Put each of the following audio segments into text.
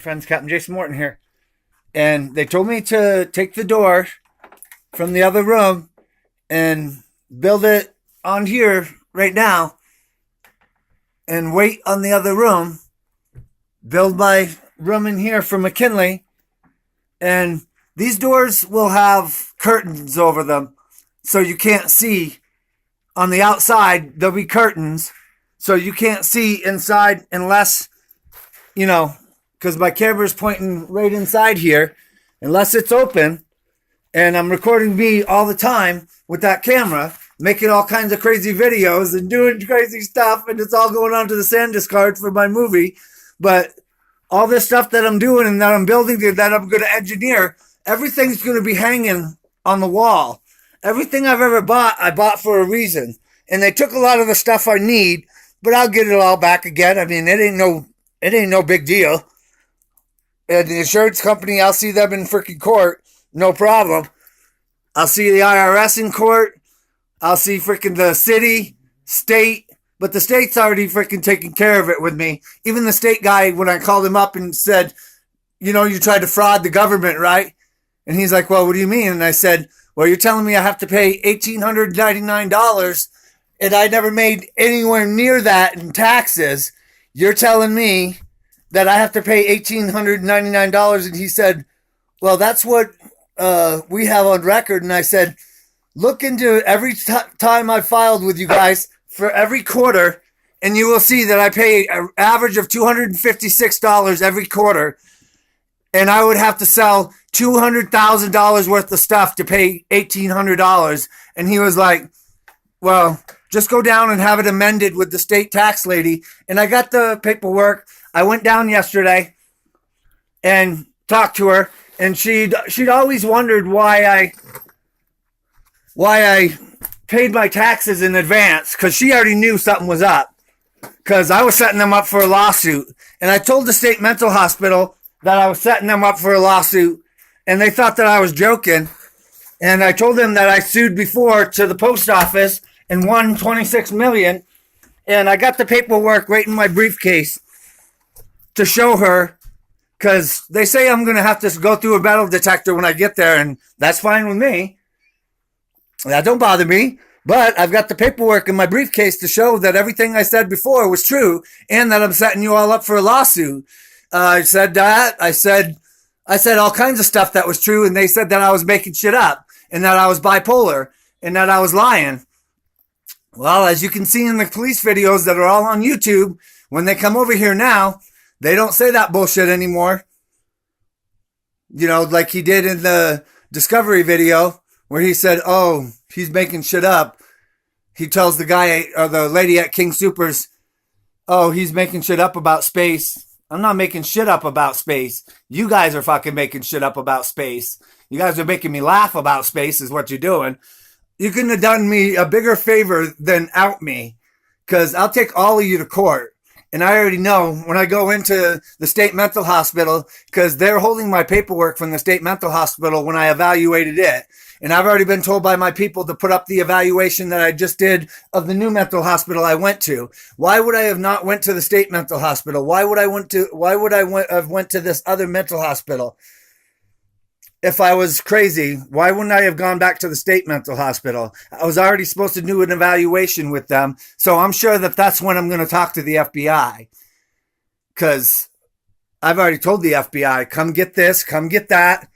Friends, Captain Jason Morton here. And they told me to take the door from the other room and build it on here right now and wait on the other room. Build my room in here for McKinley. And these doors will have curtains over them so you can't see. On the outside, there'll be curtains so you can't see inside unless, because my camera's pointing right inside here, unless it's open. And I'm recording me all the time with that camera, making all kinds of crazy videos and doing crazy stuff. And it's all going onto the SanDisk card for my movie. But all this stuff that I'm doing and that I'm building, that I'm going to engineer, everything's going to be hanging on the wall. Everything I've ever bought, I bought for a reason. And they took a lot of the stuff I need, but I'll get it all back again. I mean, it ain't no big deal. And the insurance company, I'll see them in freaking court. No problem. I'll see the IRS in court. I'll see freaking the city, state. But the state's already freaking taking care of it with me. Even the state guy, when I called him up and said, you tried to fraud the government, right? And he's like, well, what do you mean? And I said, well, you're telling me I have to pay $1,899 and I never made anywhere near that in taxes. You're telling me that I have to pay $1,899. And he said, well, that's what we have on record. And I said, look into every time I filed with you guys for every quarter, and you will see that I pay an average of $256 every quarter. And I would have to sell $200,000 worth of stuff to pay $1,800. And he was like, well, just go down and have it amended with the state tax lady. And I got the paperwork. I went down yesterday and talked to her. And she'd always wondered why I paid my taxes in advance, because she already knew something was up, because I was setting them up for a lawsuit. And I told the state mental hospital that I was setting them up for a lawsuit, and they thought that I was joking. And I told them that I sued before to the post office and won $26 million. And I got the paperwork right in my briefcase to show her, because they say I'm going to have to go through a metal detector when I get there, and that's fine with me. That don't bother me. But I've got the paperwork in my briefcase to show that everything I said before was true, and that I'm setting you all up for a lawsuit. I said that. I said all kinds of stuff that was true, and they said that I was making shit up, and that I was bipolar, and that I was lying. Well, as you can see in the police videos that are all on YouTube, when they come over here now, they don't say that bullshit anymore. Like he did in the Discovery video, where he said, oh, he's making shit up. He tells the guy or the lady at King Soopers, oh, he's making shit up about space. I'm not making shit up about space. You guys are fucking making shit up about space. You guys are making me laugh about space is what you're doing. You couldn't have done me a bigger favor than out me, because I'll take all of you to court. And I already know when I go into the state mental hospital, because they're holding my paperwork from the state mental hospital when I evaluated it. And I've already been told by my people to put up the evaluation that I just did of the new mental hospital I went to. Why would I have not went to the state mental hospital? Why would I have went to this other mental hospital? If I was crazy, why wouldn't I have gone back to the state mental hospital? I was already supposed to do an evaluation with them. So I'm sure that that's when I'm going to talk to the FBI. Because I've already told the FBI, come get this, come get that.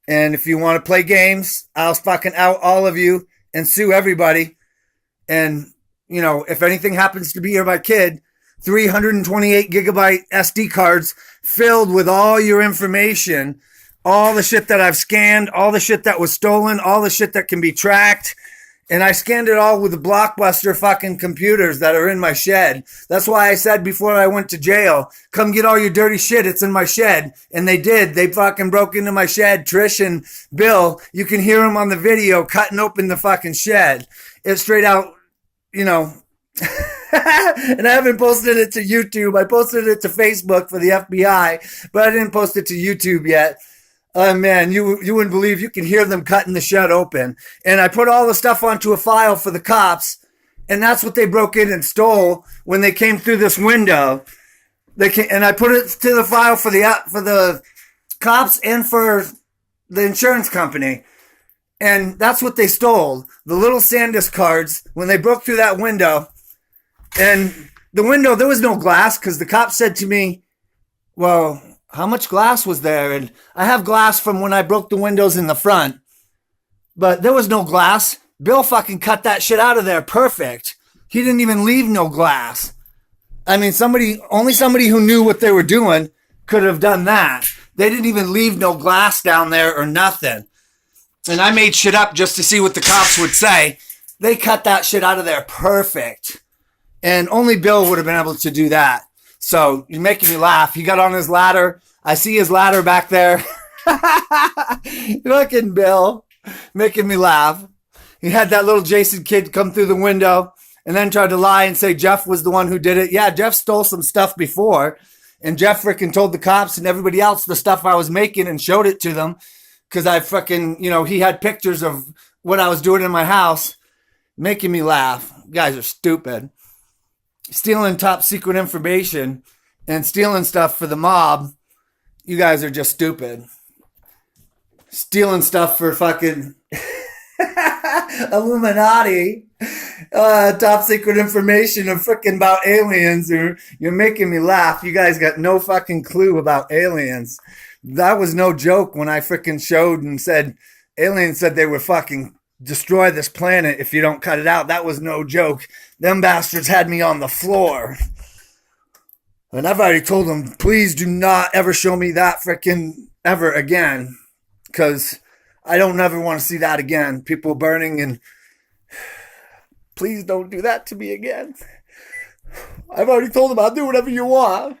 And if you want to play games, I'll fucking out all of you and sue everybody. And, if anything happens to me or my kid, 328 gigabyte SD cards filled with all your information, all the shit that I've scanned, all the shit that was stolen, all the shit that can be tracked. And I scanned it all with the Blockbuster fucking computers that are in my shed. That's why I said before I went to jail, come get all your dirty shit. It's in my shed. And they did. They fucking broke into my shed. Trish and Bill, you can hear them on the video cutting open the fucking shed. It's straight out, And I haven't posted it to YouTube. I posted it to Facebook for the FBI, but I didn't post it to YouTube yet. Oh man, you wouldn't believe, you can hear them cutting the shed open. And I put all the stuff onto a file for the cops, and that's what they broke in and stole when they came through this window. They can, and I put it to the file for the cops and for the insurance company. And that's what they stole. The little SanDisk cards, when they broke through that window. And the window, there was no glass because the cop said to me, well, how much glass was there? And I have glass from when I broke the windows in the front. But there was no glass. Bill fucking cut that shit out of there perfect. He didn't even leave no glass. I mean, only somebody who knew what they were doing could have done that. They didn't even leave no glass down there or nothing. And I made shit up just to see what the cops would say. They cut that shit out of there perfect. And only Bill would have been able to do that. So you're making me laugh. He got on his ladder. I see his ladder back there. Fucking Bill. Making me laugh. He had that little Jason kid come through the window and then tried to lie and say Jeff was the one who did it. Yeah, Jeff stole some stuff before. And Jeff frickin' told the cops and everybody else the stuff I was making and showed it to them. Because I frickin', he had pictures of what I was doing in my house. Making me laugh. You guys are stupid. Stealing top secret information and stealing stuff for the mob. You guys are just stupid. Stealing stuff for fucking Illuminati. Top secret information of freaking about aliens. You're making me laugh. You guys got no fucking clue about aliens. That was no joke when I freaking showed and said aliens said they would fucking destroy this planet if you don't cut it out. That was no joke. Them bastards had me on the floor. And I've already told them, please do not ever show me that freaking ever again. Because I don't ever want to see that again. People burning and please don't do that to me again. I've already told them I'll do whatever you want.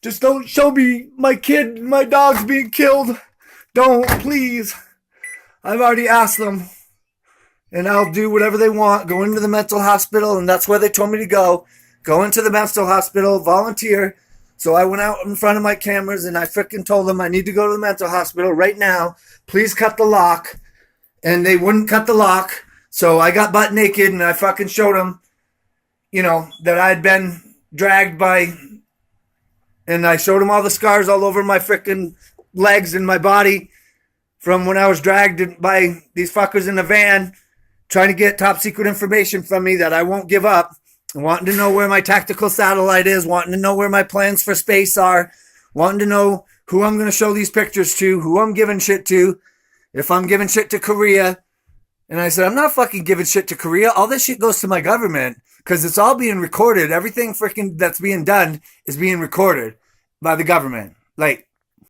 Just don't show me my kid, my dog's being killed. Don't, please. I've already asked them. And I'll do whatever they want. Go into the mental hospital, and that's where they told me to go. Go into the mental hospital, volunteer. So I went out in front of my cameras, and I freaking told them I need to go to the mental hospital right now. Please cut the lock. And they wouldn't cut the lock. So I got butt naked, and I fucking showed them, that I had been dragged by... And I showed them all the scars all over my freaking legs and my body from when I was dragged by these fuckers in a van trying to get top secret information from me that I won't give up. Wanting to know where my tactical satellite is, wanting to know where my plans for space are, wanting to know who I'm going to show these pictures to, who I'm giving shit to, if I'm giving shit to Korea. And I said, I'm not fucking giving shit to Korea. All this shit goes to my government because it's all being recorded. Everything freaking that's being done is being recorded by the government. Like,